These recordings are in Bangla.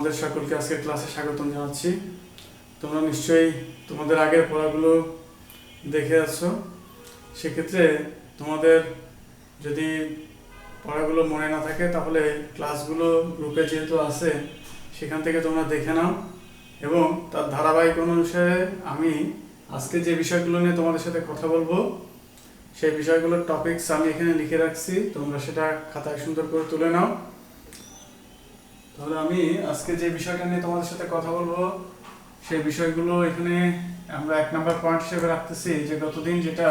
আমাদের সকলকে আজকে ক্লাসে স্বাগতম জানাচ্ছি। তোমরা নিশ্চয়ই তোমাদের আগের পড়াগুলো দেখে আছো। সেক্ষেত্রে তোমাদের যদি পড়াগুলো মনে না থাকে তাহলে ক্লাসগুলো গ্রুপে যেহেতু আছে সেখান থেকে তোমরা দেখে নাও, এবং তার ধারাবাহিক অনুসারে আমি আজকে যে বিষয়গুলো নিয়ে তোমাদের সাথে কথা বলবো সেই বিষয়গুলোর টপিকস আমি এখানে লিখে রাখছি, তোমরা সেটা খাতায় সুন্দর করে তুলে নাও। তাহলে আমি আজকে যে বিষয়টা নিয়ে তোমাদের সাথে কথা বলবো সেই বিষয়গুলো এখানে আমরা 1 নম্বর পয়েন্ট হিসেবে রাখতেছি যে গতদিন যেটা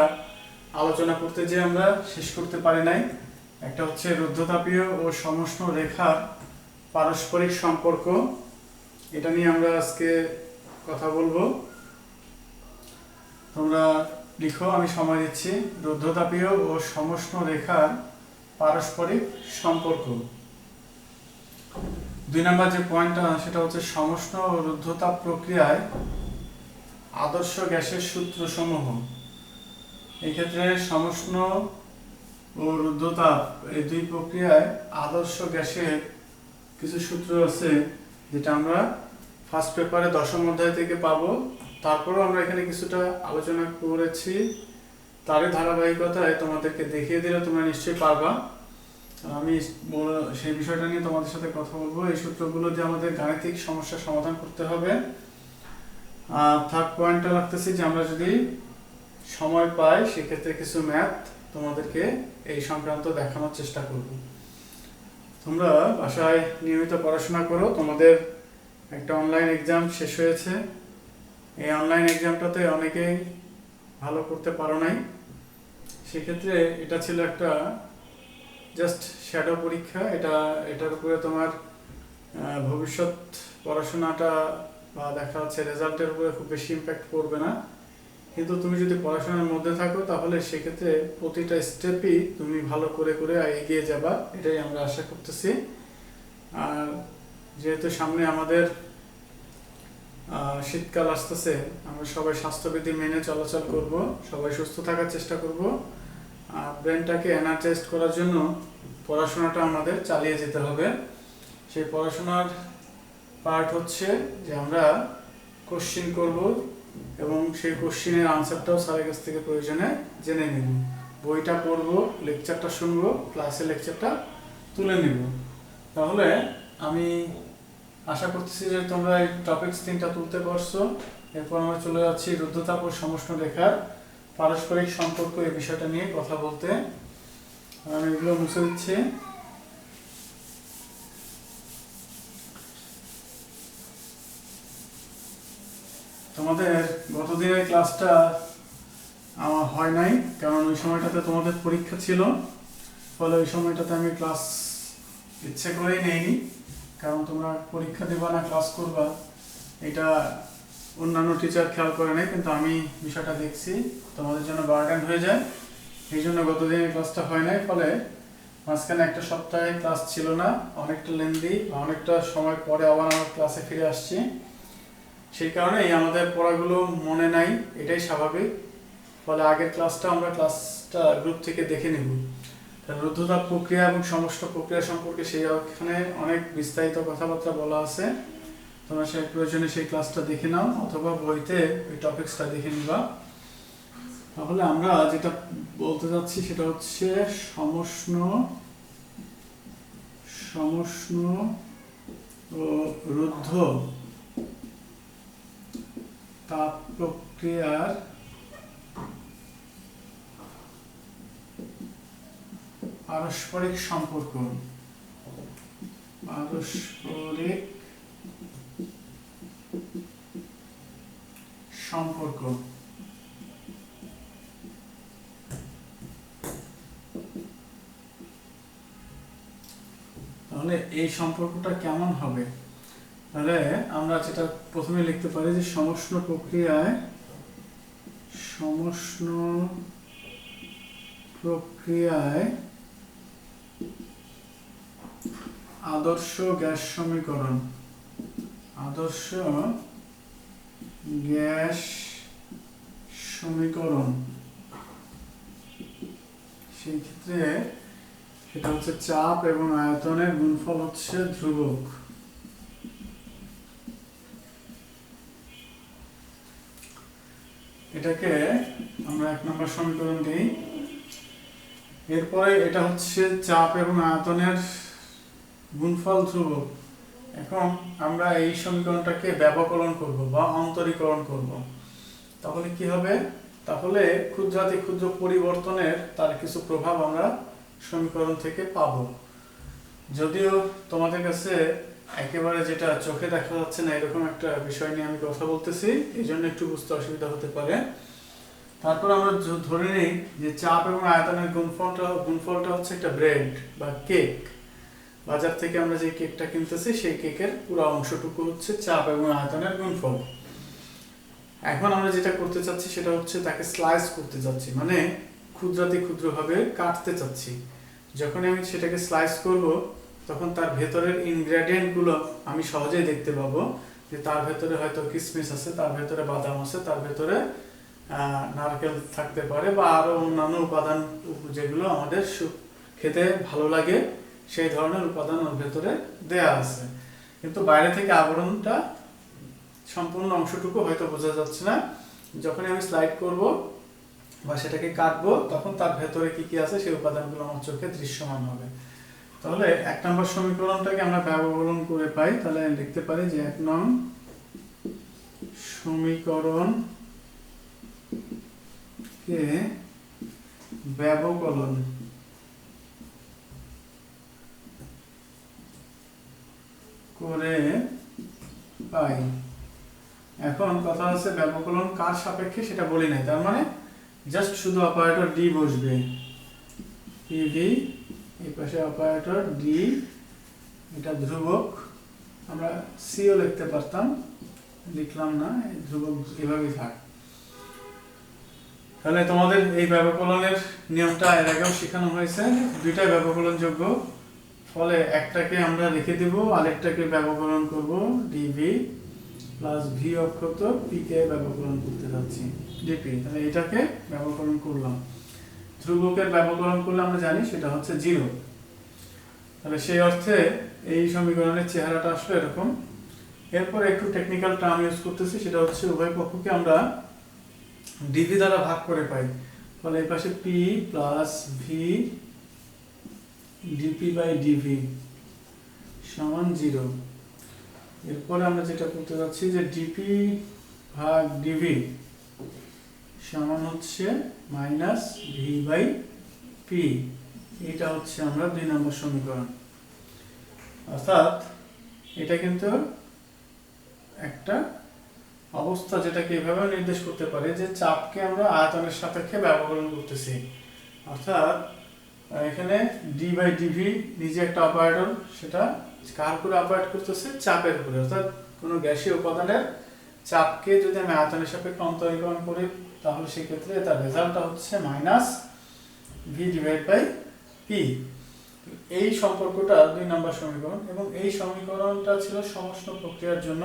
আলোচনা করতে যে আমরা শেষ করতে পারি নাই। একটা হচ্ছে রুদ্ধতাপীয় ও সমষ্ণ রেখার পারস্পরিক সম্পর্ক, এটা নিয়ে আমরা আজকে কথা বলবো। তোমরা লিখো, আমি সময় দিচ্ছি। রুদ্ধতাপীয় ও সমষ্ণ রেখার পারস্পরিক সম্পর্ক। 2 নম্বর যে পয়েন্টটা সেটা হচ্ছে সমষ্ণ ও রুদ্ধতাপ প্রক্রিয়ায় আদর্শ গ্যাসের সূত্রসমূহ। এই ক্ষেত্রে সমষ্ণ ও রুদ্ধতাপ এই দুই প্রক্রিয়ায় আদর্শ গ্যাসের কিছু সূত্র আছে যেটা আমরা ফার্স্ট পেপারে 10ম অধ্যায় থেকে পাবো। তারপরেও আমরা এখানে কিছুটা আলোচনা করেছি, তারই ধারাবাহিকতায় তোমাদেরকে দেখিয়ে দিলে তোমরা নিশ্চয়ই পারবা। আমি সেই বিষয়টা নিয়ে তোমাদের সাথে কথা বলবো। এই সূত্রগুলো দিয়ে আমাদের গাণিতিক সমস্যার সমাধান করতে হবে। থার্ড পয়েন্টটা রাখতেছি যে আমরা যদি সময় পাই সেক্ষেত্রে কিছু ম্যাথ তোমাদেরকে এই সংক্রান্ত দেখানোর চেষ্টা করব। তোমরা বাসায় নিয়মিত পড়াশোনা করো। তোমাদের একটা অনলাইন এক্সাম শেষ হয়েছে। এই অনলাইন এক্সামটাতে অনেকেই ভালো করতে পারো নাই। সেক্ষেত্রে এটা ছিল একটা জাস্ট শ্যাডো পরীক্ষা। এটার উপরে তোমার ভবিষ্যৎ পড়াশোনাটা বা দেখা যাচ্ছে রেজাল্টের উপরে খুব বেশি ইম্প্যাক্ট করবে না, কিন্তু তুমি যদি পড়াশোনার মধ্যে থাকো তাহলে সেক্ষেত্রে প্রতিটা স্টেপই তুমি ভালো করে করে এগিয়ে যাবা, এটাই আমরা আশা করতেছি। আর যেহেতু সামনে আমাদের শীতকাল আসতেছে, আমরা সবাই স্বাস্থ্যবিধি মেনে চলাচল করব, সবাই সুস্থ থাকার চেষ্টা করব। ব্রেনটাকে এনার্জাইজ করার জন্য পড়াশোনাটা আমাদের চালিয়ে যেতে হবে। সেই পড়াশোনার পার্ট হচ্ছে যে আমরা কোশ্চিন করব এবং সেই কোশ্চিনের আনসারটাও স্যারের কাছ থেকে প্রয়োজনে জেনে নেব। বইটা পড়বো, লেকচারটা শুনবো, ক্লাসে লেকচারটা তুলে নেব। তাহলে আমি আশা করতেছি যে তোমরা এই টপিকস 3টা তুলতে পারছো। এরপর আমরা চলে যাচ্ছি রুদ্ধতাপ ও সমষ্ণ রেখার পারস্পরিক সম্পর্ক এই বিষয়টা নিয়ে কথা বলতে। আমি এগুলো মুছে দিচ্ছি। তোমাদের গতদিনের ক্লাসটা আমার হয় নাই, কারণ ওই সময়টাতে তোমাদের পরীক্ষা ছিল, ফলে ওই সময়টাতে আমি ক্লাস ইচ্ছে করেই নেইনি। কারণ তোমরা পরীক্ষা দেবা না ক্লাস করবা, এটা অন্যান্য টিচার খেয়াল করে নাই, কিন্তু আমি বিষয়টা দেখছি তোমাদের জন্য বার্ডেন হয়ে যায়, এই জন্য গতদিনের ক্লাসটা হয় নাই। ফলে মাঝখানে একটা সপ্তাহে ক্লাস ছিল না, অনেকটা লেন্দি, অনেকটা সময় পরে আবার আমার ক্লাসে ফিরে আসছি। সেই কারণেই আমাদের পড়াগুলো মনে নাই, এটাই স্বাভাবিক। ফলে আগের ক্লাসটা আমরা ক্লাসটা গ্রুপ থেকে দেখে নেব। রুদ্ধতাপ প্রক্রিয়া এবং সমষ্ণ প্রক্রিয়া সম্পর্কে সেইখানে অনেক বিস্তারিত কথাবার্তা বলা আছে। তোমরা সেই প্রয়োজনে সেই ক্লাসটা দেখে নাও, অথবা বইতে ওই টপিকসটা দেখে নিবা। তাহলে আমরা যেটা বলতে যাচ্ছি সেটা হচ্ছে সমষ্ণ ও রুদ্ধ তাপ প্রক্রিয়ার পারস্পরিক সম্পর্ক। তাহলে এই সম্পর্কটা কেমন হবে? তাহলে আমরা যেটা প্রথমে লিখতে পারি যে সমষ্ণ প্রক্রিয়ায় আদর্শ গ্যাস সমীকরণ সেই ক্ষেত্রে সেটা হচ্ছে চাপ এবং আয়তনের গুণফল হচ্ছে ধ্রুবক। এটাকে আমরা 1 নম্বর সমীকরণ দিই। এরপরে এটা হচ্ছে চাপ এবং আয়তনের গুণফল ধ্রুবক। এখন আমরা এই সমীকরণটাকে ব্যবকলন করব বা অন্তরীকরণ করব। তাহলে কি হবে? তাহলে ক্ষুদ্রাতি ক্ষুদ্র পরিবর্তনের তার কিছু প্রভাব আমরা সমীকরণ থেকে পাব। যদিও তোমাদের কাছে একেবারে যেটা চোখে দেখা যাচ্ছে না এরকম একটা বিষয় নিয়ে আমি কথা বলতেছি, এই জন্য একটু বুঝতে অসুবিধা হতে পারে। তারপর আমরা ধরে নিই যে চাপ এবং আয়তনের গুণফলটা হচ্ছে একটা ব্রেড বা কেক। বাজার থেকে আমরা যে কেকটা কিনতেছি সেই কেকের পুরো অংশটুকু হচ্ছে চাপ এবং আয়তনের গুণফল। এখন আমরা যেটা করতে চাচ্ছি সেটা হচ্ছে তাকে স্লাইস করতে চাচ্ছি, মানে ক্ষুদ্রাতি ক্ষুদ্রভাবে কাটতে চাচ্ছি। যখন আমি সেটাকে স্লাইস করব তখন তার ভেতরের ইনগ্রেডিয়েন্টগুলো আমি সহজেই দেখতে পাবো যে তার ভেতরে হয়তো কিশমিশ আছে, তার ভেতরে বাদাম আছে, তার ভেতরে নারকেল থাকতে পারে বা আরো অন্যান্য উপাদান যেগুলো আমাদের খেতে ভালো লাগে সেই ধরনের উপাদান ওর ভেতরে দেয়া আছে। কিন্তু বাইরে থেকে আবরণটা সম্পূর্ণ অংশটুকু হয়তো বোঝা যাচ্ছে না। যখন আমি স্লাইড করব বা সেটাকে কাটবো তখন তার ভেতরে কি কি আছে সেই উপাদানগুলো আমার চোখে দৃশ্যমান হবে। তাহলে 1 নম্বর সমীকরণটাকে আমরা ব্যবকলন করে পাই। তাহলে লিখতে পারি যে 1 নং সমীকরণ কে ব্যবকলন করে পাই। এখন কথা হচ্ছে ব্যবকলন কার সাপেক্ষে সেটা বলি নাই, তার মানে জাস্ট শুধু অপারেটর ডি বসবে, পিভি এই পাশে অপারেটর ডি, এটা ধ্রুবক, আমরা সিও লিখতে পারতাম, লিখলাম না, ধ্রুবক এভাবেই থাক। তাহলে তোমাদের এই ব্যবকলনের নিয়মটা এর আগেও শেখানো হয়েছে, দুইটা ব্যবকলন যোগ্য, ফলে একটাকে আমরা লিখে দেব আরেকটাকে ব্যবকলন করব ডিভি প্লাস ভি অক্ষত পি কে ব্যবকলন করতে যাচ্ছি ডিপি। তাহলে এটাকে ব্যবকলন করলাম, ধ্রুবকের ব্যবকলন করলে আমরা জানি সেটা হচ্ছে 0। তাহলে সেই অর্থে এই সমীকরণের চেহারাটা আসলে এরকম। এরপর একটু টেকনিক্যাল টার্ম ইউজ করতেছি, সেটা হচ্ছে উভয় পক্ষকে আমরা ডিভি দ্বারা ভাগ করে পাই। ফলে এই পাশে P plus V dP by dV সমান 0। এরপরে আমরা যেটা করতে যাচ্ছি যে ডিপি ভাগ ডিভি সমান হচ্ছে মাইনাস ভি বাই পি। এটা হচ্ছে আমরা 2 নম্বর সমীকরণ। অর্থাৎ এটা কিন্তু একটা অবস্থা যেটাকে এভাবে নির্দেশ করতে পারে যে চাপকে আমরা আয়তনের সাপেক্ষে ব্যবকলন করতেছি। অর্থাৎ এখানে ডি বাই ডিভি নিজে একটা অপারেটর, সেটা কার উপরে অপারেট করতেছে? চাপের উপরে। অর্থাৎ কোনো গ্যাসীয় উপাদানের চাপকে যদি আমি আয়তনের সাপেক্ষে অন্তরীকরণ করি তাহলে সেক্ষেত্রে তার রেজাল্টটা হচ্ছে minus V divide by P. এই সম্পর্কটা 2 নম্বর সমীকরণ, এবং এই সমীকরণটা ছিল সমষ্ণ প্রক্রিয়ার জন্য।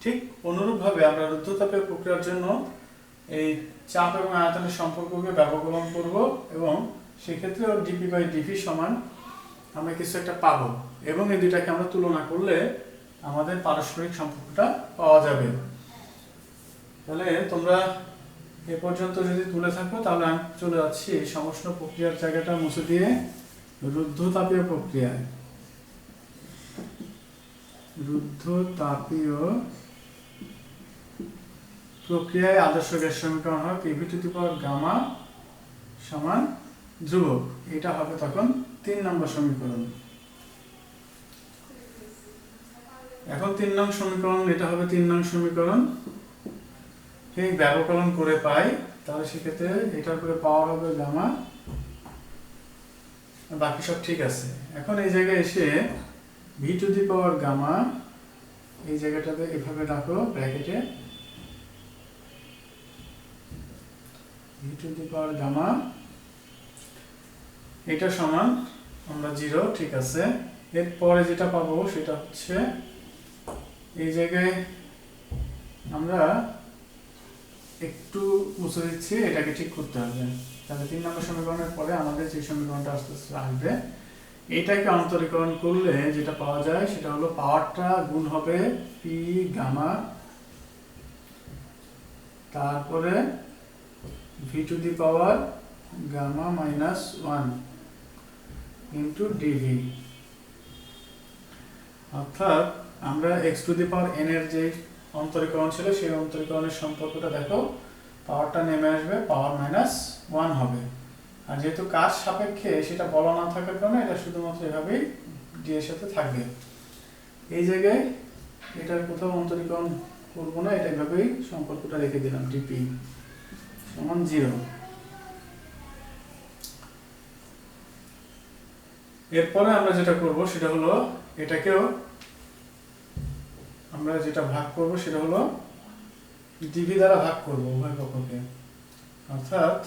ঠিক অনুরূপভাবে আমরা রুদ্ধতাপীয় প্রক্রিয়ার জন্য এই চাপ এবং আয়তনের সম্পর্ককে ব্যবকলন করব এবং সেক্ষেত্রে ডিপি বাই ডিভি সমান আমরা কিছু একটা পাবো, এবং এই দুইটাকে আমরা তুলনা করলে আমাদের পারস্পরিক সম্পর্কটা পাওয়া যাবে। তাহলে তোমরা এ পর্যন্ত যদি তুলে থাকো তাহলে আমি চলে যাচ্ছি সমষ্ণ প্রক্রিয়ার জায়গাটা মুছে দিয়ে রুদ্ধতাপীয় প্রক্রিয়ায়। রুদ্ধতাপীয় প্রক্রিয়ায় আদর্শ গ্যাস সমীকরণ হয় PV to the power gamma সমান ধ্রুবক। এটা হবে তখন 3 নম্বর সমীকরণ। এখন 3 নং সমীকরণ, এটা হবে 3 নং সমীকরণ। এই ব্যবকলন করে পাই, তাহলে সেক্ষেত্রে এটার উপরে পাওয়ার হবে গামা, বাকি সব ঠিক আছে। এখন এই জায়গায় এসে V to the power gamma এই জায়গাটাতে এভাবে রাখো ব্র্যাকেটে, V to the power gamma এটা সমান আমরা 0, ঠিক আছে। এরপরে যেটা পাবো সেটা হচ্ছে এই জায়গায় আমরা একটু মুছে দিচ্ছি, এটাকে ঠিক করতে হবে। তাহলে 3 নম্বর সমীকরণের পরে আমাদের যে সমীকরণটা আস্তে আস্তে আসবে, এটাকে অন্তরীকরণ করলে যেটা পাওয়া যায় সেটা হলো পাওয়ারটা গুণ হবে পি গামা তারপরে V to the power gamma minus 1 into dV. অর্থাৎ আমরা x to the power n এর যে অন্তরীকরণ ছিল সেই অন্তরীকরণের সম্পর্কটা দেখো, পাওয়ারটা নেমে আসবে, পাওয়ার মাইনাস 1 হবে। আর যেহেতু কাজ সাপেক্ষে সেটা বলা না থাকার কারণে এটা শুধুমাত্র এভাবেই ডি এর সাথে থাকবে। এই জায়গায় এটার কোথাও অন্তরীকরণ করবো না, এটা এভাবেই সম্পর্কটা রেখে দিলাম, ডিপি সমান 0। এরপরে আমরা যেটা করব সেটা হলো এটাকেও আমরা যেটা ভাগ করব সেটা হলো ডিভি দ্বারা ভাগ করব উভয় পক্ষকে। অর্থাৎ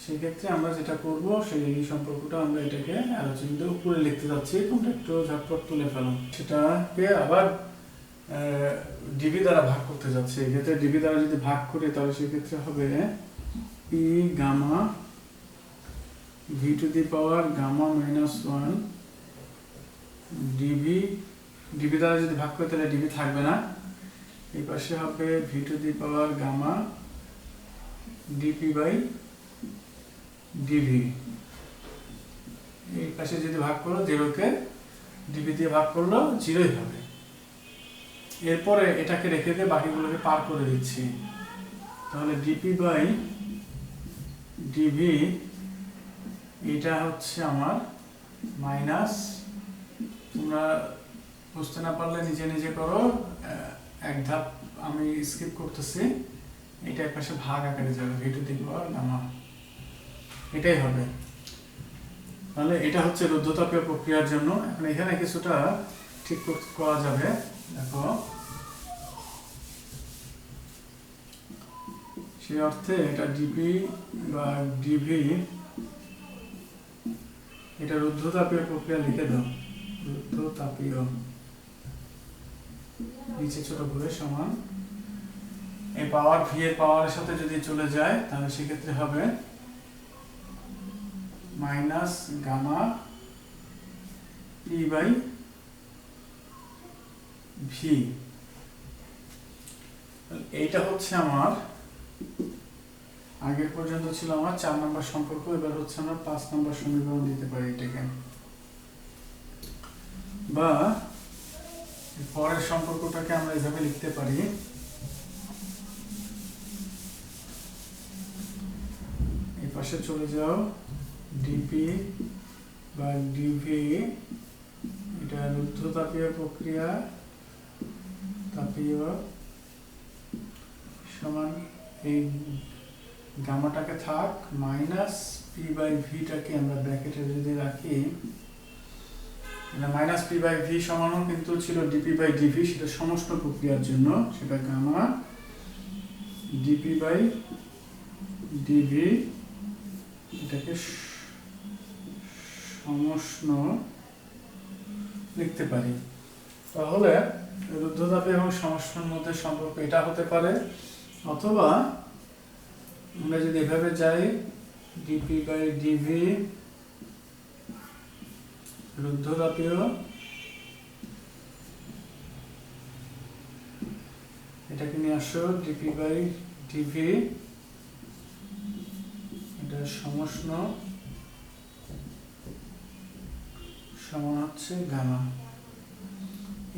সেক্ষেত্রে আমরা যেটা করব সেই সম্পর্কটা আমরা এটাকে আলোচনীতে উপরে লিখতে যাচ্ছি, তোমরা একটু ঝটপট তুলে ফেলো। সেটাকে আবার ডিভি দ্বারা ভাগ করতে যাচ্ছি। এক্ষেত্রে ডিভি দ্বারা যদি ভাগ করি তাহলে সেক্ষেত্রে হবে P gamma V to the power gamma minus 1 dV. DV দ্বারা যদি ভাগ করি তাহলে ডিভি থাকবে না, এই পাশে হবে V to the power gamma dP by dV. এই পাশে যদি ভাগ করো 0-কে ডিভি দিয়ে ভাগ করলো 0ই হবে। এরপরে এটাকে রেখে দিয়ে বাকিগুলোকে পার করে দিচ্ছি, তাহলে ডিপি বাই ডিভি এটা হচ্ছে আমার মাইনাস, তোমরা বুঝতে না পারলে নিজে নিজে করো, এক ধাপ আমি স্কিপ করতেছি। এটা এক পাশে ভাগ আকারে যাবে, V to the power gamma, এটাই হবে। তাহলে এটা হচ্ছে রুদ্ধতাপীয় প্রক্রিয়ার জন্য। এখন এখানে কিছুটা ঠিক করা যাবে। দেখো, সেই অর্থে এটা ডিপি বা ডিভি, এটা রুদ্ধতাপীয় প্রক্রিয়া লিখে দাও, রুদ্ধতাপীয় নিচে ছোট করে সমান। এই পাওয়ার ভি এর পাওয়ারের সাথে যদি চলে যায় তাহলে সেক্ষেত্রে হবে minus gamma P by V. এইটা হচ্ছে আমার আগের পর্যন্ত ছিল আমার 4 নম্বর সম্পর্ক, এবার হচ্ছে আমরা 5 নম্বর সমীকরণ দিতে পারি এটাকে, বা পরের সম্পর্কটাকে আমরা এভাবে লিখতে পারি, এই পাশে চলে যাও, ডিপি বা ডিভি এটা রুদ্ধতাপীয় প্রক্রিয়া, তাপীয় সমান এই গামাটাকে থাক, মাইনাস পি বাই ভিটাকে আমরা ব্র্যাকেটে যদি রাখি, মাইনাস পি বাই ভি সমানও কিন্তু ছিল ডিপি বাই ডিভি, সেটা সমষ্ণ প্রক্রিয়ার জন্য, সেটা গামা ডিপি বাই ডিভি, এটাকে সমষ্ণ লিখতে পারি। তাহলে রুদ্ধতাপে এবং সমষ্ণের মধ্যে সম্পর্ক এটা হতে পারে, অথবা আমরা যদি এভাবে যাই, ডিপি বাই ডিভি রুদ্ধতাপীয়, এটাকে নিয়ে আসো, ডিপি বাই ডিভি এটা সমষ্ণ সমান হচ্ছে গামা।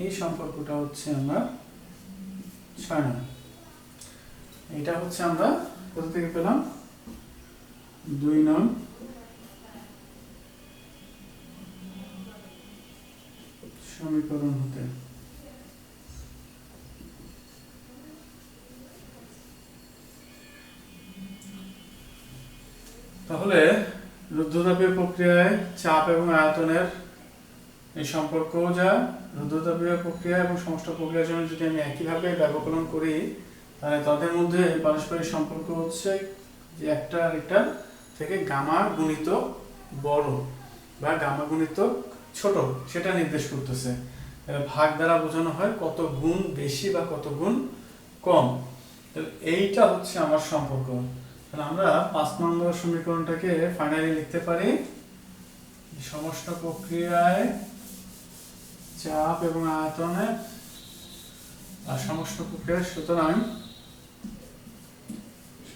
এই সম্পর্কটা হচ্ছে আমরা 6 নং। এটা হচ্ছে আমরা কোথা থেকে পেলাম, 2 নং সমীকরণ হতে। তাহলে রুদ্ধতাপীয় প্রক্রিয়ায় চাপ এবং আয়তনের এই সম্পর্ক যা, রুদ্ধতাপীয় প্রক্রিয়া এবং সমষ্ণ প্রক্রিয়ার জন্য যদি আমি একইভাবে ব্যবকলন করি তাহলে তাদের মধ্যে পারস্পরিক সম্পর্ক হচ্ছে যে একটা আরেকটার থেকে গামা গুণিত বড় বা গামা গুণিত ছোট সেটা নির্দেশ করতেছে। ভাগ দ্বারা বোঝানো হয় কত গুণ বেশি বা কত গুণ কম। এইটা হচ্ছে আমার সম্পর্ক। তাহলে আমরা 5 নম্বর সমীকরণটাকে ফাইনালি লিখতে পারি, সমষ্ণ প্রক্রিয়ায় চাপ এবং আয়তনে আর সমষ্ণ প্রক্রিয়া, সুতরাং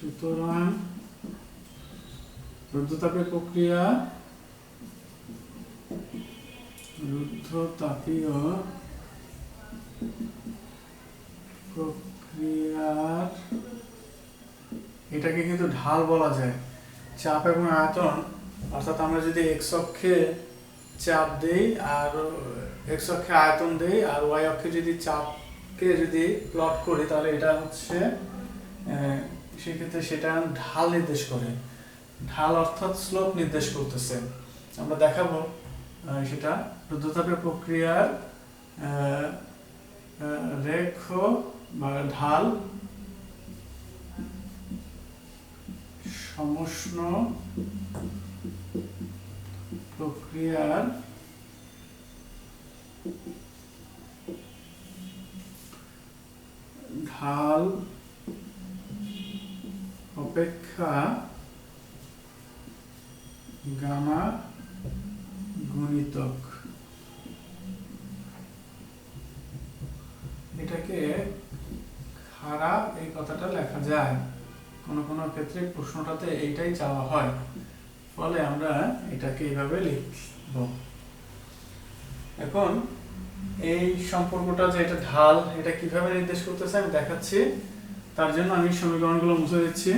সুতরাং রুদ্ধতাপীয় প্রক্রিয়ার এটাকে কিন্তু ঢাল বলা যায়। চাপ এবং আয়তন, অর্থাৎ আমরা যদি এক্স অক্ষে চাপ দেই আর এক্স অক্ষে আয়তন দেই আর ওয়াই অক্ষে যদি চাপকে যদি প্লট করি, তাহলে এটা হচ্ছে সেক্ষেত্রে সেটা ঢাল নির্দেশ করে। ঢাল অর্থাৎ স্লোপ নির্দেশ করতেছে। আমরা দেখাবো সেটা রুদ্ধতাপীয় প্রক্রিয়ার রেখ বা ঢাল সমষ্ণ প্রক্রিয়ার ঢাল অপেক্ষা গামা গুণিতক। এটাকে খারাপ এই কথাটা লেখা যায়, কোন কোন ক্ষেত্রে প্রশ্নটাতে এইটাই চাওয়া হয়, ফলে আমরা এটাকে এইভাবে লিখব। এখন এই সম্পর্কটা যে এটা ঢাল, এটা কিভাবে নির্দেশ করতেছে আমি দেখাচ্ছি। তার জন্য আমি সমীকরণগুলো মুছে দিচ্ছি।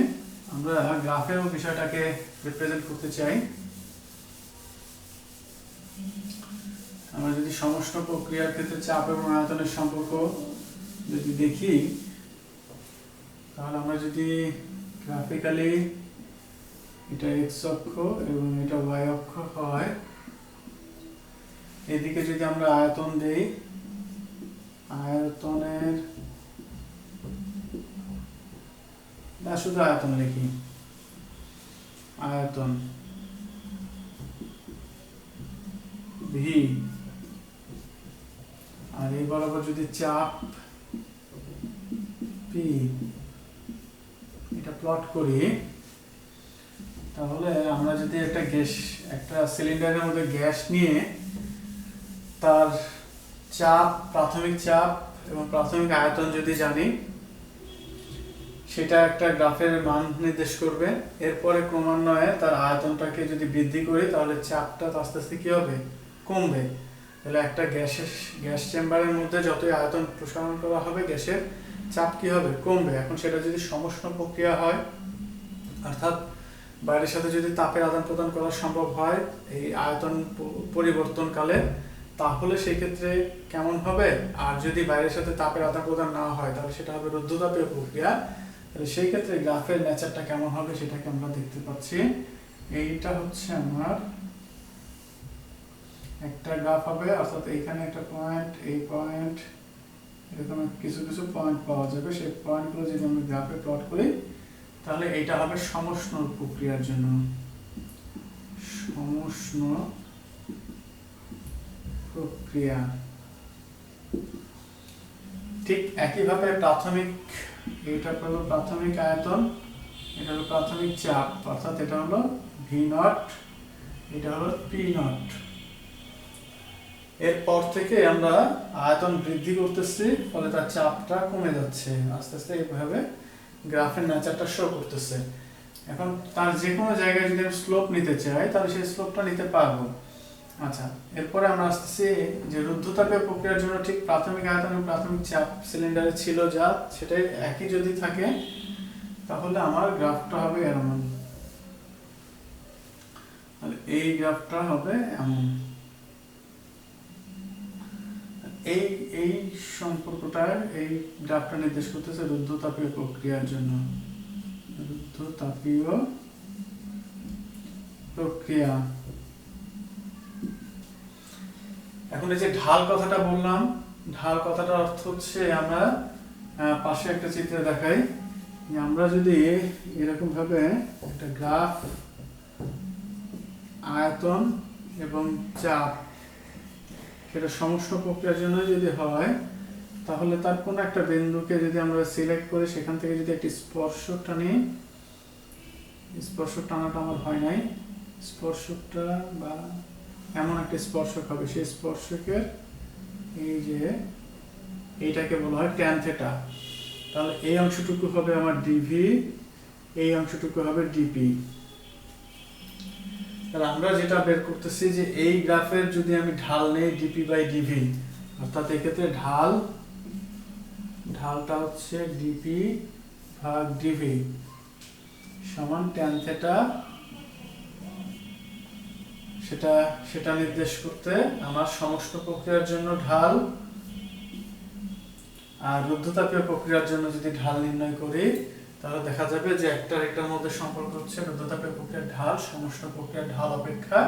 আমরা গ্রাফেও বিষয়টাকে রিপ্রেজেন্ট করতে চাই। আমরা যদি সমষ্ণ প্রক্রিয়ার ক্ষেত্রে চাপ এবং আয়তনের সম্পর্ক যদি দেখি, তাহলে আমরা যদি গ্রাফিক্যালি এটা এক্স অক্ষ এবং এটা ওয়াই অক্ষ হয়, এদিকে যদি আমরা আয়তন দেই, আয়তনের না শুধু আয়তন লিখি, আয়তন ভি, আর এই বরাবর যদি চাপ পি এটা প্লট করি, তাহলে আমরা যদি একটা সিলিন্ডারের মধ্যে গ্যাস নিয়ে তার চাপ, প্রাথমিক চাপ এবং প্রাথমিক আয়তন যদি জানি, সেটা একটা গ্রাফের মান নির্দেশ করবে। এরপরে ক্রমান্বয়ে তার আয়তনটাকে যদি বৃদ্ধি করি, তাহলে চাপটা আস্তে আস্তে কি হবে, কমবে। তাহলে একটা গ্যাস চেম্বারের মধ্যে যতই আয়তন প্রসারণ করা হবে, গ্যাসের চাপ কি হবে, কমবে। এখন সেটা যদি সমষ্ণ প্রক্রিয়া হয়, অর্থাৎ বাইরের সাথে যদি তাপের আদান প্রদান করা সম্ভব হয় এই আয়তন পরিবর্তনকালে, তাহলে সেই ক্ষেত্রে কেমন হবে। আর যদি বাইরের সাথে তাপের আদান প্রদান না হয়, তাহলে সেটা হবে রুদ্ধতাপীয় প্রক্রিয়া। তাহলে সেই ক্ষেত্রে গ্রাফের নেচারটা কেমন হবে সেটাকে আমরা দেখতে পাচ্ছি। এইটা হচ্ছে আমার একটা গ্রাফ হবে, অর্থাৎ এইখানে একটা পয়েন্ট, এই পয়েন্ট, এরকম কিছু কিছু পয়েন্ট পাওয়া যাবে। সেই পয়েন্টগুলো যদি আমি গ্রাফে প্লট করি, তাহলে এইটা হবে সমষ্ণ প্রক্রিয়ার জন্য। সমষ্ণ প্রক্রিয়া ঠিক একইভাবে প্রাথমিক, এটা হলো প্রাথমিক আয়তন, এটা হলো প্রাথমিক চাপ, অর্থাৎ এটা হলো ভি নট, এটা হলো পি নট। এরপর থেকে আমরা আয়তন বৃদ্ধি করতেছি, ফলে তার চাপটা কমে যাচ্ছে আস্তে আস্তে। এইভাবে গ্রাফের নেচারটা শো করতেছে। এখন তার যে কোনো জায়গায় যদি আমি স্লোপ নিতে চাই, তাহলে সেই স্লোপটা নিতে পারবো। আচ্ছা, এরপরে আমরা আসতেছি যে রুদ্ধতাপীয় প্রক্রিয়ার জন্য ঠিক প্রাথমিক আয়তন এবং প্রাথমিক চাপ সিলিন্ডারে ছিল যা, সেটাই একই যদি থাকে, তাহলে আমার গ্রাফটা হবে এমন। এই গ্রাফটা হবে এমন। এই সম্পর্কটা, এই গ্রাফটা নির্দেশ করতেছে রুদ্ধতাপীয় প্রক্রিয়ার জন্য। রুদ্ধতাপীয় প্রক্রিয়া। এখন এই যে ঢাল কথাটা বললাম, ঢাল কথাটার অর্থ হচ্ছে, আমরা পাশে একটা চিত্রে দেখাই, আমরা যদি এরকম ভাবে একটা গ্রাফ আয়তন এবং চাপ সেটা সমষ্ণ প্রক্রিয়ার জন্য যদি হয়, তাহলে তার কোনো একটা বিন্দুকে যদি আমরা সিলেক্ট করি, সেখান থেকে যদি একটি স্পর্শক টানি, স্পর্শক টানাটা আমার হয় নাই, স্পর্শকটা বা এমন একটা স্পর্শক হবে, সেই স্পর্শকের এই যে এইটাকে বলা হয় ট্যান থেটা। তাহলে এই অংশটুকু হবে আমার ডিভি, এই অংশটুকু হবে ডিপি। তাহলে আমরা যেটা বের করতেছি যে এই গ্রাফের যদি আমি ঢাল নেই ডিপি বাই ডিভি, অর্থাৎ এক্ষেত্রে ঢালটা হচ্ছে ডিপি ভাগ ডিভি সমান ট্যান থেটা, সেটা নির্দেশ করতে আমার সমষ্ণ প্রক্রিয়ার জন্য ঢাল আর রুদ্ধতাপীয় প্রক্রিয়ার জন্য যদি ঢাল নির্ণয় করি তাহলে দেখা যাবে যে একটার মধ্যে সম্পর্ক হচ্ছে রুদ্ধতাপীয় প্রক্রিয়ার ঢাল সমষ্ণ প্রক্রিয়ার ঢাল অপেক্ষা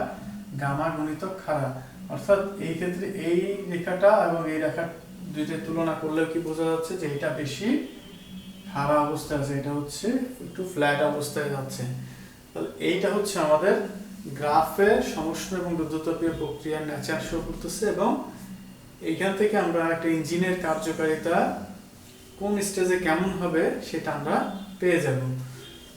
গামা গুণিতক খাড়া। অর্থাৎ এই ক্ষেত্রে এই রেখাটা এবং এই রেখা দুইটার তুলনা করলেও কি বোঝা যাচ্ছে যে এটা বেশি খাড়া অবস্থায় আছে, এটা হচ্ছে একটু ফ্ল্যাট অবস্থায় যাচ্ছে। তাহলে এইটা হচ্ছে আমাদের গ্রাফে সমষ্ণ এবং রুদ্ধতাপীয় প্রক্রিয়ার নেচার শো করতেছে, এবং এইখান থেকে আমরা একটা ইঞ্জিনের কার্যকারিতা কোন স্টেজে কেমন হবে সেটা আমরা পেয়ে যাব।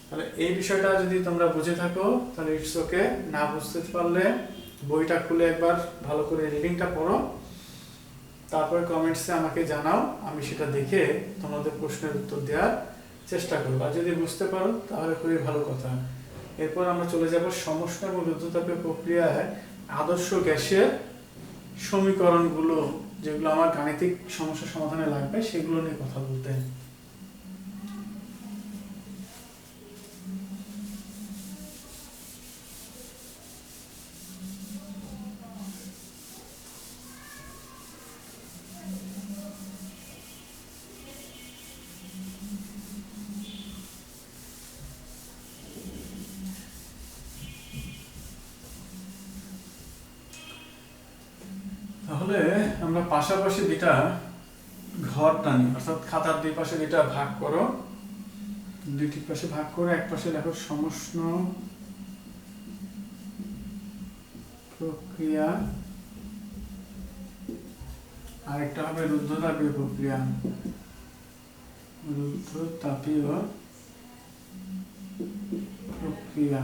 তাহলে এই বিষয়টা যদি তোমরা বুঝে থাকো তাহলে ইটস ওকে, না বুঝতে পারলে বইটা খুলে একবার ভালো করে রিডিংটা পড়ো, তারপরে কমেন্টসে আমাকে জানাও, আমি সেটা দেখে তোমাদের প্রশ্নের উত্তর দেওয়ার চেষ্টা করব। আর যদি বুঝতে পারো তাহলে খুবই ভালো কথা। এরপর আমরা চলে যাব সমষ্ণ এবং রুদ্ধতাপীয় প্রক্রিয়ায় আদর্শ গ্যাসের সমীকরণগুলো, যেগুলো আমার গাণিতিক সমস্যা সমাধানে লাগবে, সেগুলো নিয়ে কথা বলতে। তাহলে আমরা পাশাপাশি দুইটা ঘর টানি, অর্থাৎ খাতার দুই পাশে দুইটা ভাগ করো, দুইটি পাশে ভাগ করে এক পাশে লেখো সমষ্ণ প্রক্রিয়া, আরেকটা হবে রুদ্ধতাপীয় প্রক্রিয়া, রুদ্ধতাপীয় প্রক্রিয়া।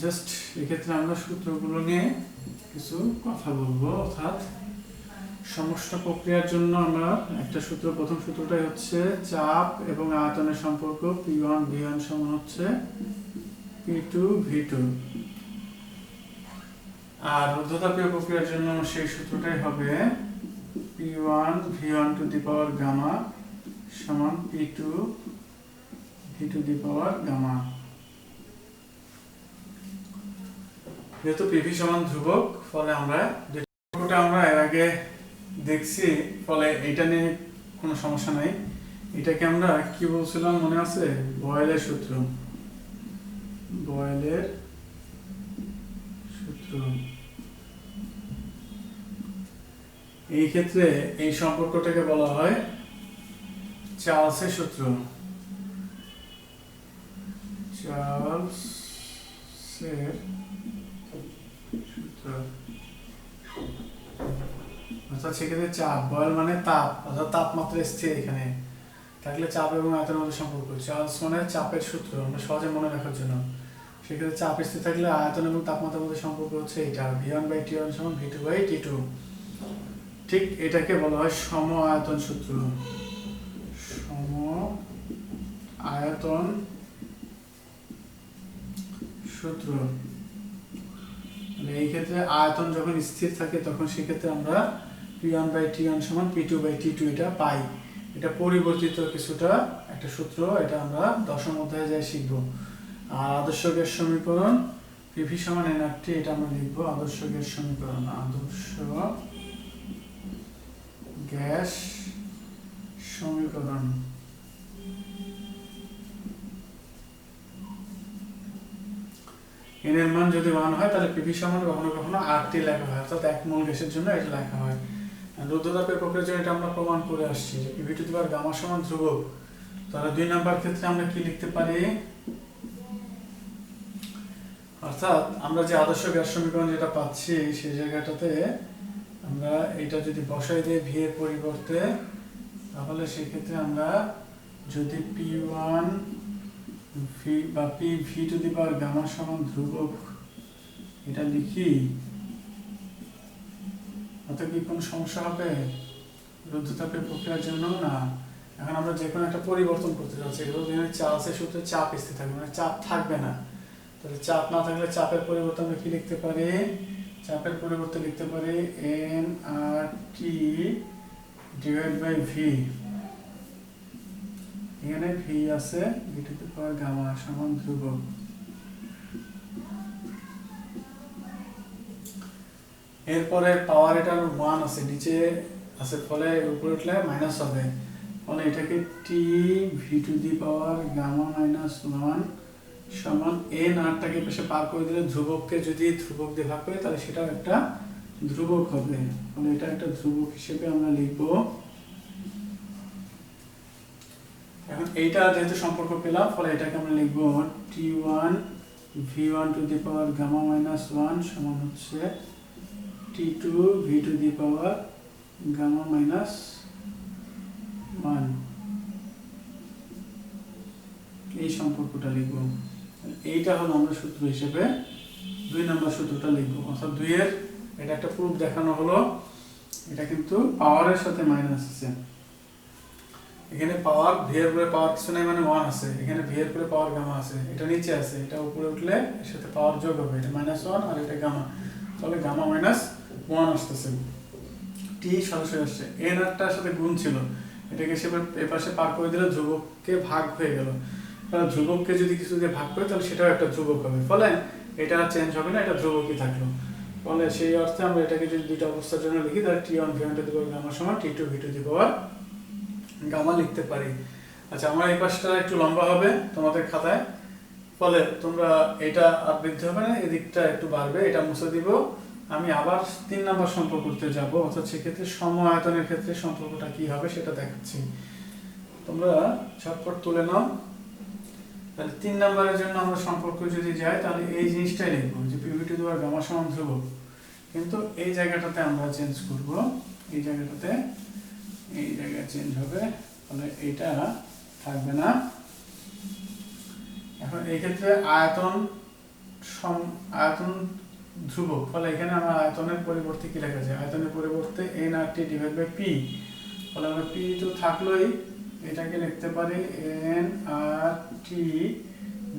জাস্ট এক্ষেত্রে আমরা সূত্রগুলো নিয়ে কিছু কথা বলবো। অর্থাৎ সমষ্ণ প্রক্রিয়ার জন্য আমরা একটা সূত্র, প্রথম সূত্রটাই হচ্ছে চাপ এবং আয়তনের সম্পর্ক P1 V1 সমান হচ্ছে P2 V2, আর রুদ্ধতাপীয় প্রক্রিয়ার জন্য সেই সূত্রটাই হবে P1 V1 two the power gamma সমান P2 V to the power gamma. যেহেতু পিভি সমান ধ্রুবক, ফলে আমরা এর আগে দেখছি, ফলে এটা নিয়ে কোনো সমস্যা নাই। এটাকে আমরা কি বলছিলাম মনে আছে? বয়েলের সূত্র। এই ক্ষেত্রে এই সম্পর্কটাকে বলা হয় চার্লসের সূত্র। চার্লসের সূত্র অর্থাৎ সেক্ষেত্রে চাপ, বয়েল মানে তাপ, অর্থাৎ তাপমাত্রা স্থির এখানে থাকলে চাপ এবং আয়তনের মধ্যে সম্পর্ক। চার্লস মানে চাপের সূত্র, আমরা সহজে মনে রাখার জন্য। সেক্ষেত্রে চাপ স্থির থাকলে আয়তন এবং তাপমাত্রার মধ্যে সম্পর্ক হচ্ছে এটা, V1/T1 সমান V2/T2। ঠিক এটাকে বলা হয় সম আয়তন সূত্র। সম আয়তন সূত্র। এই ক্ষেত্রে আয়তন যখন স্থির থাকে তখন সেক্ষেত্রে আমরা P1/T1 সমান P2/T2 এটা পাই। এটা পরিবর্তিত কিছুটা একটা সূত্র, এটা আমরা দশম অধ্যায়ে যাই শিখব। আর আদর্শ গ্যাস সমীকরণ PV সমান nRT, এটা আমরা লিখবো আদর্শ গ্যাস সমীকরণ। আদর্শ গ্যাস সমীকরণ। n এর মান যদি 1 হয় তাহলে PV সমান কখনো কখনো RT লেখা হয়, অর্থাৎ এক মোল গ্যাসের জন্য এটা লেখা হয়। রুদ্ধতাপের প্রক্রিয়ার জন্য এটা আমরা প্রমাণ করে আসছি যে PV to the power gamma সমান ধ্রুবক। তাহলে 2 নাম্বার ক্ষেত্রে আমরা কি লিখতে পারি? অর্থাৎ আমরা যে আদর্শ গ্যাস সমীকরণ যেটা পাচ্ছি সেই জায়গাটাতে আমরা এটা যদি বসাই দিই ভি এর পরিবর্তে, তাহলে সেক্ষেত্রে আমরা যদি P1 ভি বা PV to the power gamma সমান ধ্রুবক এটা লিখি, অর্থাৎ কি কোনো সমস্যা হবে? রুদ্ধতাপের প্রক্রিয়ার জন্য না, এখন আমরা যে কোনো একটা পরিবর্তন করতে যাচ্ছি, এখানে চার্লসের সূত্রে চাপ স্থির থাকবে, মানে চাপ থাকবে না। তাহলে চাপ না থাকলে চাপের পরিবর্তে আমরা কি লিখতে পারি? চাপের পরিবর্তে লিখতে পারি N R T divide by V. এখানে ভি আছে, V to the power gamma সমান ধ্রুবক। এরপরে পাওয়ার এটার 1 আছে, নিচে আছে, ফলে উপরে উঠলে মাইনাস হবে, ফলে এটাকে T V to the power gamma minus 1 সমান এন আরটাকে পাশে পার করে দিলে ধ্রুবককে যদি ধ্রুবক দিয়ে ভাগ করি তাহলে সেটাও একটা ধ্রুবক হবে, ফলে এটা একটা ধ্রুবক হিসেবে আমরা লিখব। এখন এইটা যেহেতু সম্পর্ক পেলাম, ফলে এটাকে আমরা লিখব T one V one to the power gamma minus 1 সমান হচ্ছে T two V to the power gamma minus 1। এই সম্পর্কটা লিখব। এইটা হলো আমরা সূত্র হিসেবে 2 নম্বর সূত্রটা লিখব, অর্থাৎ 2 এর এটা একটা প্রুফ দেখানো হলো। এটা কিন্তু পাওয়ারের সাথে মাইনাস আছে, এখানে পাওয়ার ভি এর উপরে পাওয়ার কিছু নাই, মানে 1 আছে, এখানে ভি এর উপরে পাওয়ার গামা আছে, এটা নিচে আছে, এটা উপরে উঠলে এর সাথে পাওয়ার যোগ হবে, এটা -1 আর এটা গামা, তাহলে গামা মাইনাস 1 আসতেছে। টি সরাসরি আসছে, এন আরটার সাথে গুণ ছিল, এটাকে সেবার এই পাশে পার করে দিলে ধ্রুবককে ভাগ হয়ে গেল, তাহলে ধ্রুবককে যদি কিছু দিয়ে ভাগ করে তাহলে সেটাও একটা ধ্রুবক হবে, ফলে এটা চেঞ্জ হবে না, এটা ধ্রুবকই থাকলো। ফলে সেই অর্থে আমরা এটাকে যদি দুইটা অবস্থার জন্য লিখি তাহলে T one V one to the power gamma সমান T two V to the power gamma লিখতে পারি। আচ্ছা, আমার এই পাশটা একটু লম্বা হবে তোমাদের খাতায়, ফলে তোমরা এটা আর বৃদ্ধি হবে না, এদিকটা একটু বাড়বে, এটা মুছে দিব। আমি আবার 3 নাম্বার সম্পর্ক করতে যাব, অর্থাৎ সেক্ষেত্রে সম আয়তনের ক্ষেত্রে সম্পর্কটা কি হবে সেটা দেখাচ্ছি, তোমরা ঝটপট তুলে নাও। তাহলে 3 নাম্বারের জন্য আমরা সম্পর্ক যদি যাই তাহলে এই জিনিসটাই লিখবো যে P V to the power gamma সমান ধ্রুবক, কিন্তু এই জায়গাটাতে আমরা চেঞ্জ করব, এই জায়গাটাতে এই জায়গায় চেঞ্জ হবে, ফলে এটা থাকবে না। এখন এই ক্ষেত্রে আয়তন ধ্রুবক, ফলে এখানে আমরা আয়তনের পরিবর্তে কি লেখা যায়? আয়তনের পরিবর্তে N R T divide by P, ফলে আমরা পি তো থাকলোই, এটাকে লিখতে পারি N R T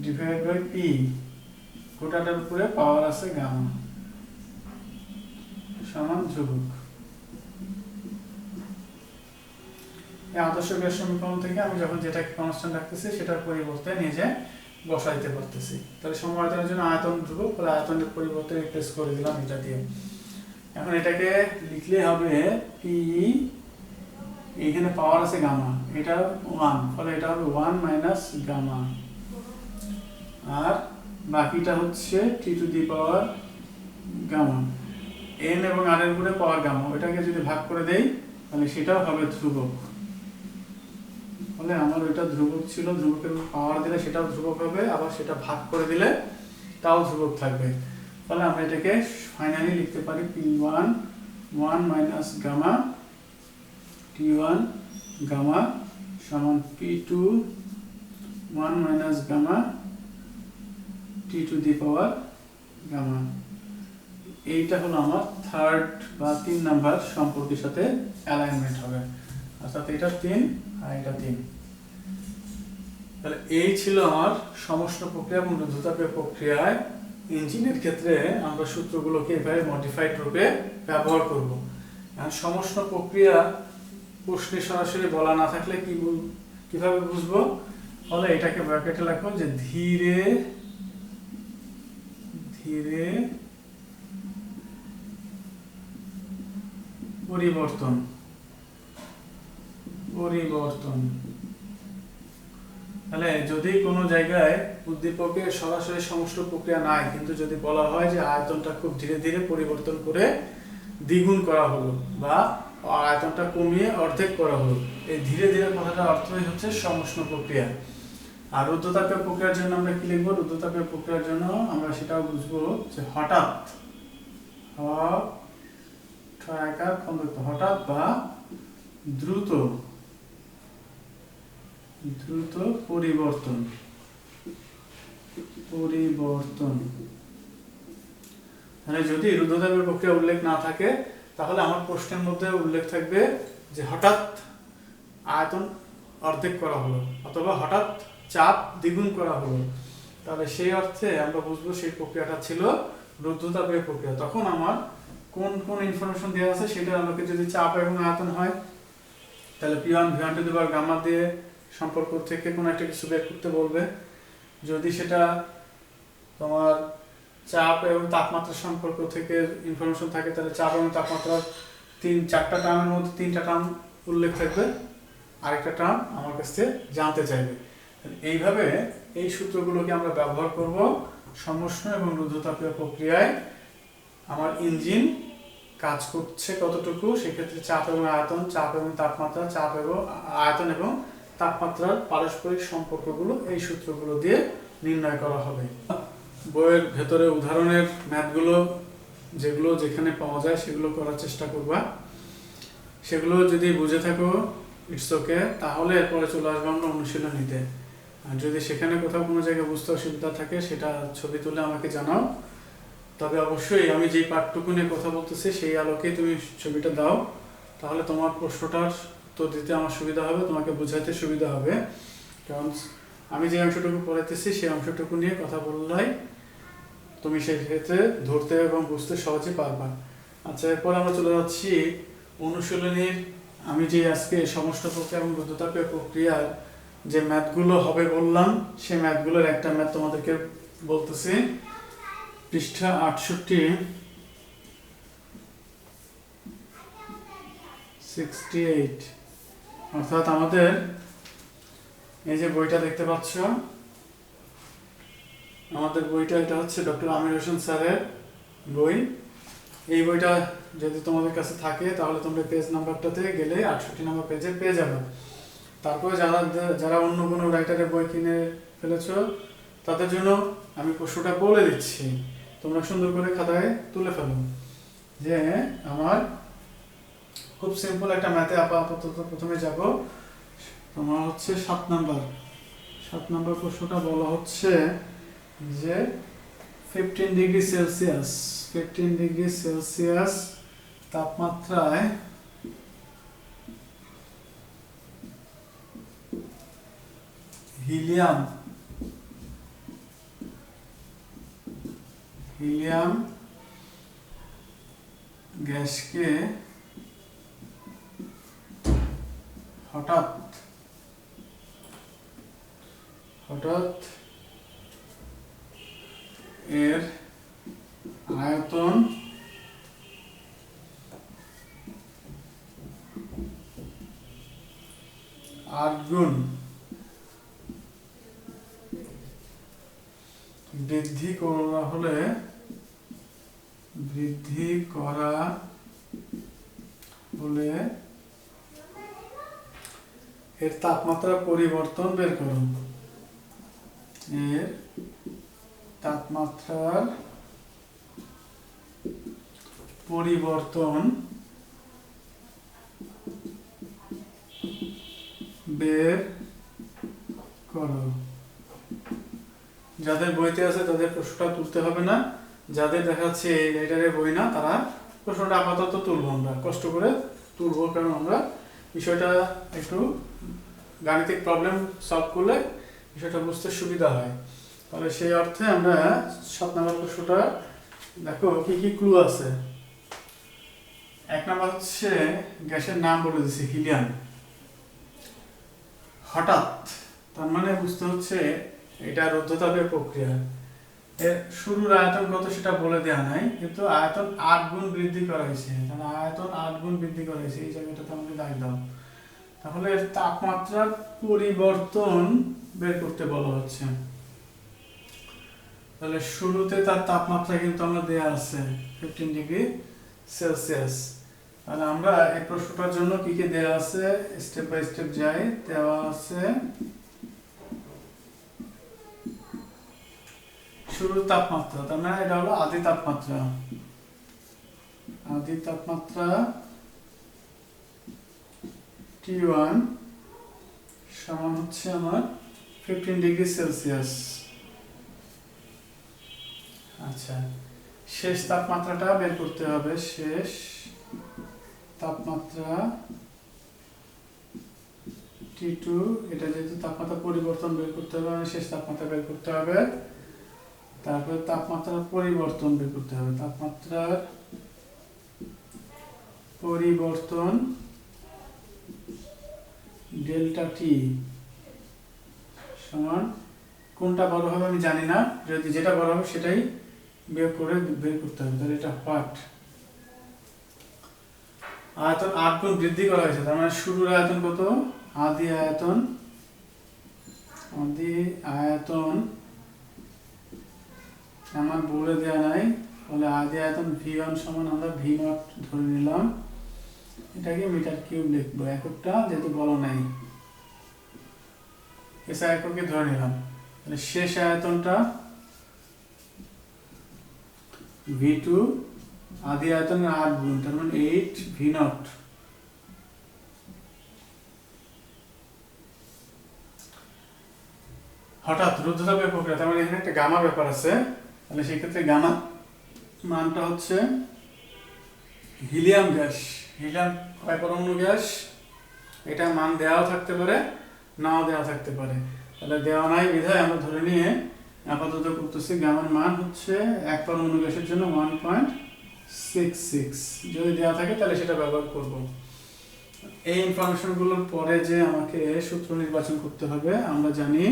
divide by P, গোটাটার উপরে পাওয়ার আছে গামা সমান ধ্রুবক। এই আদর্শ গ্যাস সমীকরণ থেকে আমি যখন যেটাকে কনস্ট্যান্ট রাখতেছি সেটার পরিবর্তে নিজে বসাইতে পারতেছি, তাহলে সমআয়তনের জন্য আয়তন ধ্রুবক, ফলে আয়তনের পরিবর্তে রিপ্লেস করে দিলাম এটা দিয়ে। এখন এটাকে লিখলে হবে পি, এখানে পাওয়ার আছে গামা, এটা 1, ফলে এটা হবে 1 মাইনাস গামা, আর বাকিটা হচ্ছে T to the power gamma, N এবং আর এর উপরে পাওয়ার গামা, ওইটাকে যদি ভাগ করে দেই তাহলে সেটাও হবে ধ্রুবক, ফলে আমার ওইটা ধ্রুবক ছিল, ধ্রুবকের পাওয়ার দিলে সেটাও ধ্রুবক হবে, আবার সেটা ভাগ করে দিলে তাও ধ্রুবক থাকবে, ফলে আমরা এটাকে ফাইনালি লিখতে পারি P1 1 minus gamma T1 gamma সমান P2 1 minus gamma T to the power gamma. এইটা হলো আমার থার্ড বা 3 নাম্বার সম্পর্কের সাথে অ্যালাইনমেন্ট হবে, অর্থাৎ এটা 3 আর এটা 3। তাহলে এই ছিল আমার সমষ্ণ প্রক্রিয়া এবং রুদ্ধতাপীয় প্রক্রিয়ায় ইঞ্জিনের ক্ষেত্রে আমরা সূত্রগুলোকে এভাবে মডিফাইড রূপে ব্যবহার করব। এখন সমষ্ণ প্রক্রিয়া প্রশ্নে সরাসরি বলা না থাকলে কিভাবে বুঝবো? ফলে এটাকে ব্র্যাকেটে লিখো যে ধীরে ধীরে পরিবর্তন পরিবর্তন। তাহলে যদি কোনো জায়গায় উদ্দীপকের সরাসরি সমষ্ণ প্রক্রিয়া নাই, কিন্তু যদি বলা হয় যে আয়তনটা খুব ধীরে ধীরে পরিবর্তন করে দ্বিগুণ করা হলো বা আয়তনটা কমিয়ে অর্ধেক করা হলো, এই ধীরে ধীরে কথাটার অর্থই হচ্ছে সমষ্ণ প্রক্রিয়া। আর রুদ্ধতাপীয় প্রক্রিয়ার জন্য আমরা কি লিখবো? রুদ্ধতাপীয় প্রক্রিয়ার জন্য আমরা সেটাও বুঝবো যে হঠাৎ হঠাৎ বা দ্রুত দ্রুত পরিবর্তন পরিবর্তন। মানে যদি রুদ্ধতাপীয় প্রক্রিয়া উল্লেখ না থাকে তাহলে আমার প্রশ্নের মধ্যে উল্লেখ থাকবে যে হঠাৎ আয়তন অর্ধেক করা হলো, অথবা হঠাৎ চাপ দ্বিগুণ করা হলো, তাহলে সেই অর্থে আমরা বুঝবো সেই প্রক্রিয়াটা ছিল রুদ্ধতাপীয় প্রক্রিয়া। তখন আমার কোন কোন ইনফরমেশন দেওয়া আছে সেটার আলোকে যদি চাপ এবং আয়তন হয়, তাহলে P1 V1 two the power gamma দিয়ে সম্পর্ক থেকে কোনো একটা কিছু বের করতে বলবে। যদি সেটা তোমার চাপ এবং তাপমাত্রার সম্পর্ক থেকে ইনফরমেশন থাকে, তাহলে চাপ এবং তাপমাত্রার 4টা টার্মের মধ্যে 3টা টার্ম উল্লেখ থাকবে, আরেকটা টার্ম আমার কাছ থেকে জানতে চাইবে। এইভাবে এই সূত্রগুলোকে আমরা ব্যবহার করব সমুষ্ণ এবং রুদ্ধতাপীয় প্রক্রিয়ায় আমার ইঞ্জিন কাজ করছে কতটুকু, সেক্ষেত্রে চাপ এবং আয়তন, চাপ এবং তাপমাত্রা, চাপ এবং আয়তন এবং তাপমাত্রার পারস্পরিক সম্পর্কগুলো এই সূত্রগুলো দিয়ে নির্ণয় করা হবে। বইয়ের ভেতরে উদাহরণের ম্যাথগুলো যেগুলো যেখানে পাওয়া যায় সেগুলো করার চেষ্টা করবা। সেগুলো যদি বুঝে থাকো ইটস ওকে, তাহলে এরপরে চলে আসবো আমরা অনুশীলনীতে। আর যদি সেখানে কোথাও কোনো জায়গায় বুঝতে অসুবিধা থাকে সেটা ছবি তুলে আমাকে জানাও। তবে অবশ্যই আমি যেই পাঠটুকু নিয়ে কথা বলতেছি সেই আলোকেই তুমি ছবিটা দাও, তাহলে তোমার প্রশ্নটার উত্তর দিতে আমার সুবিধা হবে, তোমাকে বোঝাইতে সুবিধা হবে। কারণ আমি যে অংশটুকু পড়াইতেছি সেই অংশটুকু নিয়ে কথা বললেই তুমি সেই ক্ষেত্রে ধরতে এবং বুঝতে সহজে পারবা। আচ্ছা, এরপর আমরা চলে যাচ্ছি অনুশীলনীর। আমি যে আজকে সমষ্ণ প্রক্রিয়া এবং রুদ্ধতাপীয় প্রক্রিয়ার যে ম্যাথগুলো হবে বললাম, সেই ম্যাথগুলোর একটা ম্যাথ তোমাদেরকে বলতেছি। পৃষ্ঠা 68, অর্থাৎ আমাদের এই যে বইটা দেখতে পাচ্ছ, আমাদের বইটা এটা হচ্ছে ডক্টর আমির হোসেন স্যারের বই। এই বইটা যদি তোমাদের কাছে থাকে তাহলে তোমরা পেজ নাম্বারটাতে গেলে 68 নম্বর পেজে পেয়ে যাবে। তারপরে যারা অন্য কোনো রাইটারের বই কিনে ফেলেছো তাদের জন্য আমি প্রশ্নটা বলে দিচ্ছি, তোমরা সুন্দর করে খাতায় তুলে ফেলো। যে আমার খুব সিম্পল একটা ম্যাথে আপাতত প্রথমে যাব। তোমার হচ্ছে 7 নম্বর প্রশ্নটা বলা হচ্ছে যে 15 ডিগ্রি সেলসিয়াস তাপমাত্রায় হিলিয়াম গ্যাসকে হঠাৎ এর আয়তন আটগুণ বৃদ্ধি করা হলে এর তাপমাত্রা পরিবর্তন বের করুন। এর তাপমাত্রার পরিবর্তন বের করো। যাদের বইতে আছে তাদের প্রশ্নটা তুলতে হবে না, যাদের দেখাচ্ছে এই রাইটারের বই না তারা প্রশ্নটা আপাতত তুলবো, আমরা কষ্ট করে তুলবো, কারণ আমরা বিষয়টা একটু গাণিতিক প্রবলেম সলভ করলে বিষয়টা বুঝতে সুবিধা হয়। তাহলে সেই অর্থে আমরা 7 নম্বর প্রশ্নটা দেখো কি কি ক্লু আছে। 1 নম্বর হচ্ছে গ্যাসের নাম বলে দিছি হিলিয়াম। হঠাৎ, তার মানে বুঝতে হচ্ছে এটা রুদ্ধতাপীয় প্রক্রিয়া। এর শুরুর আয়তন কত সেটা বলে দেওয়া নাই, কিন্তু আয়তন 8 গুণ বৃদ্ধি করা হয়েছে। তাহলে আয়তন 8 গুণ বৃদ্ধি করা হয়েছে, এই জায়গাটাতে আমাকে দাগ দাও। তাহলে এর তাপমাত্রার পরিবর্তন বের করতে বলা হচ্ছে। তাহলে শুরুতে তার তাপমাত্রা কিন্তু আমরা দেয়া আছে 15 ডিগ্রি সেলসিয়াস। তাহলে আমরা এই প্রশ্নটার জন্য কি কি দেয়া আছে স্টেপ বাই স্টেপ যাই। দেওয়া আছে শুরুর তাপমাত্রা, তার মানে এটা হলো আদি তাপমাত্রা T1 সমান হচ্ছে আমার 15 ডিগ্রি সেলসিয়াস। আচ্ছা, শেষ তাপমাত্রাটা বের করতে হবে। শেষ তাপমাত্রা T2, এটা যেহেতু তাপমাত্রা পরিবর্তন বের করতে হবে, মানে শেষ তাপমাত্রা বের করতে হবে, তারপরে তাপমাত্রার পরিবর্তন বের করতে হবে। তাপমাত্রার পরিবর্তন ডেল্টা টি সমান, কোনটা বড় হবে আমি জানি না, যদি যেটা বড় হবে সেটাই বিয়োগ করে বের করতে হবে। তাহলে এটা হোয়াট, আয়তন 8 গুণ বৃদ্ধি করা হয়েছে, তার মানে শুরুর আয়তন কত, আদি আয়তন আমার বলে দেওয়া নাই, তাহলে আদি আয়তন V1 সমান আমরা V0 ধরে নিলাম, এটাকে মিটার কিউব লিখবো, এককটা যেহেতু বলা নাই এসে এককে ধরে নিলাম। তাহলে শেষ আয়তনটা V2 আদি আয়তনের 8 গুণ, তার মানে 8 V0। হঠাৎ রুদ্ধতাপের প্রক্রিয়া, তার মানে এখানে একটা গামা ব্যাপার আছে, তাহলে সেক্ষেত্রে গামা মানটা হচ্ছে হিলিয়াম গ্যাস, হিলিয়াম কয় পরমাণু গ্যাস, এটা মান দেওয়াও থাকতে পারে নাও দেওয়া থাকতে পারে, তাহলে দেওয়া নাই বিধায় আমরা ধরে নিয়ে আপাতত করতেছি গামার মান হচ্ছে এক পরমাণু গ্যাসের জন্য 1.66, যদি দেওয়া থাকে তাহলে সেটা ব্যবহার করব। এই ইনফরমেশনগুলোর পরে যে আমাকে সূত্র নির্বাচন করতে হবে, আমরা জানি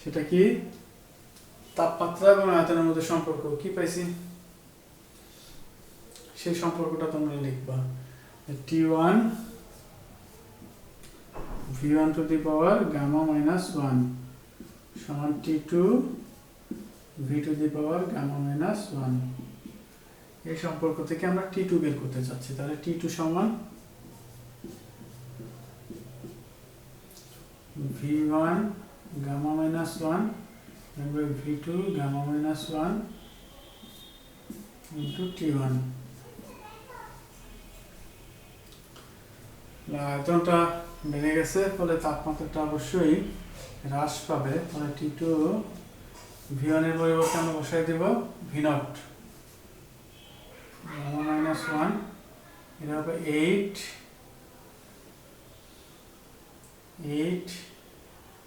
সেটা কি, তাপমাত্রা এবং আয়তনের মধ্যে সম্পর্ক কি পাইছি, সেই সম্পর্কটা তোমরা লিখবা। T1 V1 to the power gamma minus 1 সমান T2 V to the power gamma minus 1। এই সম্পর্ক থেকে আমরা T2 বের করতে চাচ্ছি, তাহলে T2 সমান V1 gamma minus 1 V2 gamma minus 1 into T1। আয়তনটা বেড়ে গেছে, ফলে তাপমাত্রাটা অবশ্যই হ্রাস পাবে, তাহলে T2 V1 এর পরিবর্তে আমরা বসাই দেব V0 gamma minus 1, এটা হবে 8।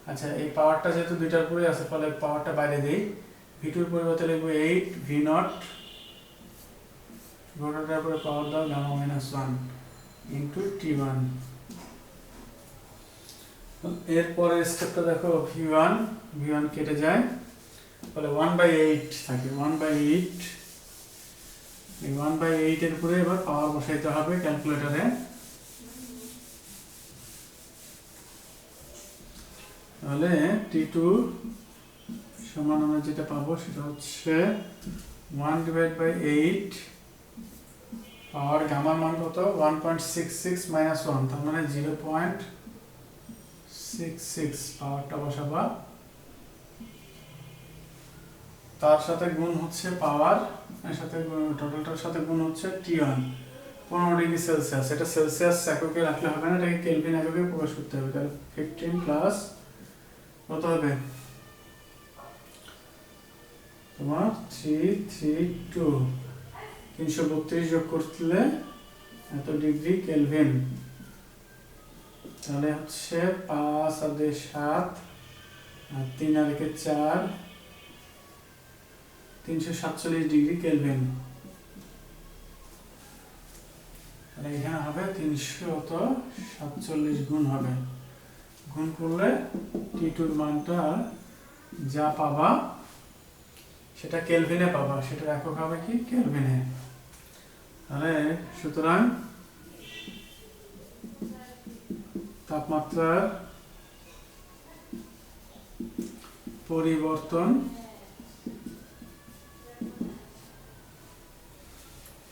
আচ্ছা, এই পাওয়ারটা যেহেতু দুইটার পরে আছে, ফলে পাওয়ারটা বাইরে দিই, V2 এর পরিবর্তে লিখবো 8 V0 গোটাটার পরে পাওয়ার দাও gamma minus 1 into T1। এরপরের স্টেপটা দেখো, V1 কেটে যায়, ফলে 1/8 থাকে, 1/8, এই 1/8 এর উপরে এবার পাওয়ার বসাইতে হবে ক্যালকুলেটরে, তাহলে T2 সমান আমরা যেটা পাবো সেটা হচ্ছে 1/8, পাওয়ার গামার মান কত 1.66 minus 1, তার মানে 0.66 পাওয়ারটা বসাবা, তার সাথে গুণ হচ্ছে পাওয়ার, এর সাথে টোটালটার সাথে গুণ হচ্ছে T1 15 ডিগ্রি সেলসিয়াস, এটা সেলসিয়াস এককে রাখলে হবে না, এটাকে কেলভিন এককে প্রকাশ করতে হবে, তাহলে 15 প্লাস কত হবে তোমার 332, 332 যোগ করলে এত ডিগ্রি কেলভিন, তাহলে হচ্ছে 5 আর 7 আর 3 আর 4, 347 ডিগ্রি কেলভিন। তাহলে এখানে হবে 347 গুণ হবে, গুণ করলে T2 মানটা যা পাবা সেটা কেলভিনে পাবা, সেটা একক হবে কি কেলভিনে। তাহলে সুতরাং তাপমাত্রার পরিবর্তন,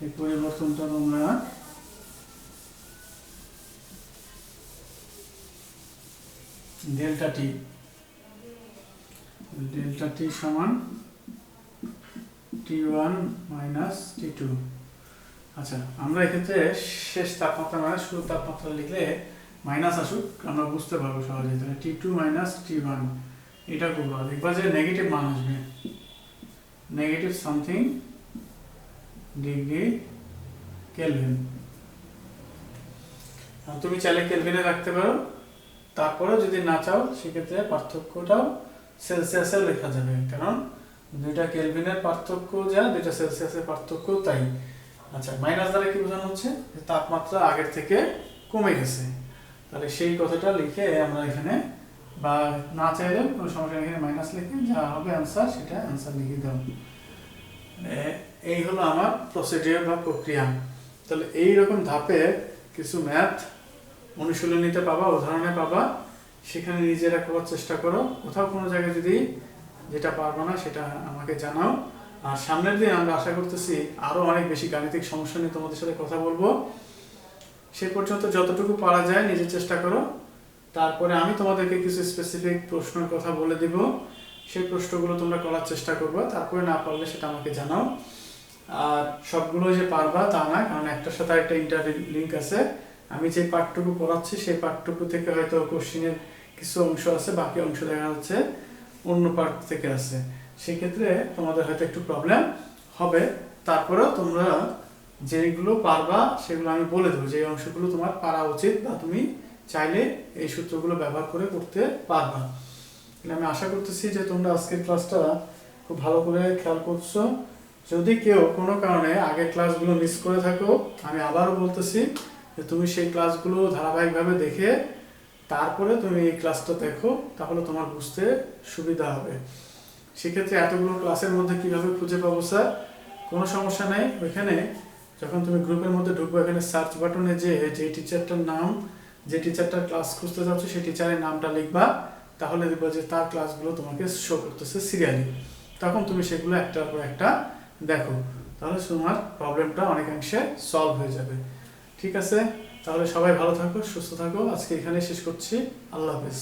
এই পরিবর্তনটা তোমরা ডেল্টা টি সমান T1 মাইনাস T2। আচ্ছা, আমরা এক্ষেত্রে শেষ তাপমাত্রা মানে শুরু তাপমাত্রা লিখলে মাইনাস আসুক আমরা বুঝতে পারবো সহজে, তাহলে T2 মাইনাস T1 এটা করবো, দেখবা যে নেগেটিভ মান আসবে, নেগেটিভ সামথিং ডিগ্রি কেলভিন, তুমি চাইলে কেলভিনে রাখতে পারো, তারপরে যদি না চাও সেক্ষেত্রে পার্থক্যটাও সেলসিয়াসে লেখা যাবে, কারণ দুইটা কেলভিনের পার্থক্য যা, দুইটা সেলসিয়াসের পার্থক্য তাই। আচ্ছা, মাইনাস দ্বারা কি বোঝানো হচ্ছে? যে তাপমাত্রা আগের থেকে কমে গেছে, তাহলে সেই কথাটা লিখে আমরা এখানে, বা না চাইলেও কোনো সমস্যা নেই, এখানে মাইনাস লিখে যা হবে অ্যান্সার সেটা অ্যান্সার লিখে দাও। এই হলো আমার প্রসিডিওর বা প্রক্রিয়া। তাহলে এইরকম ধাপে কিছু ম্যাথ অনুশীলনীতে পাবা, উদাহরণে পাবা, সেখানে নিজেরা করার চেষ্টা করো। কোথাও কোনো জায়গায় যদি যেটা পারবো না সেটা আমাকে জানাও। আর সামনের দিন আমরা আশা করতেছি আরও অনেক বেশি গাণিতিক সমস্যা নিয়ে তোমাদের সাথে কথা বলবো। সে পর্যন্ত যতটুকু পারা যায় নিজের চেষ্টা করো। তারপরে আমি তোমাদেরকে কিছু স্পেসিফিক প্রশ্নের কথা বলে দিব, সেই প্রশ্নগুলো তোমরা করার চেষ্টা করবে। তারপরে না পারলে সেটা আমাকে জানাও। আর সবগুলো যে পারবা তা না, কারণ একটার সাথে একটা ইন্টার লিঙ্ক আছে। আমি যে পার্টটুকু পড়াচ্ছি সেই পার্টটুকু থেকে হয়তো কোশ্চিনের কিছু অংশ আছে, বাকি অংশ দেখা যাচ্ছে অন্য পার্ট থেকে আছে, সেক্ষেত্রে তোমাদের হয়তো একটু প্রবলেম হবে। তারপরেও তোমরা যেগুলো পারবা সেগুলো আমি বলে দেবো, যে অংশগুলো তোমার পারা উচিত বা তুমি চাইলে এই সূত্রগুলো ব্যবহার করে করতে পারবা। আমি আশা করতেছি যে তোমরা আজকের ক্লাসটা খুব ভালো করে খেয়াল করছো। যদি কেউ কোনো কারণে আগের ক্লাসগুলো মিস করে থাকো, আমি আবারও বলতেছি যে তুমি সেই ক্লাসগুলো ধারাবাহিকভাবে দেখে তারপরে তুমি এই ক্লাসটা দেখো, তাহলে তোমার বুঝতে সুবিধা হবে। সেক্ষেত্রে এতগুলো ক্লাসের মধ্যে কীভাবে খুঁজে পাবো স্যার? কোনো সমস্যা নেই। ওইখানে যখন তুমি গ্রুপের মধ্যে ঢুকবো, এখানে সার্চ বাটনে যে টিচারটার নাম, যে টিচারটার ক্লাস খুঁজতে যাচ্ছ সেই টিচারের নামটা লিখবা, তাহলে দেখবা যে তার ক্লাসগুলো তোমাকে শো করতেছে সিরিয়ালি। তখন তুমি সেগুলো একটার পর একটা দেখো, তাহলে তোমার প্রবলেমটা অনেকাংশে সলভ হয়ে যাবে। ঠিক আছে, তাহলে সবাই ভালো থাকো, সুস্থ থাকো। আজকে এখানে শেষ করছি। আল্লাহ হাফেজ।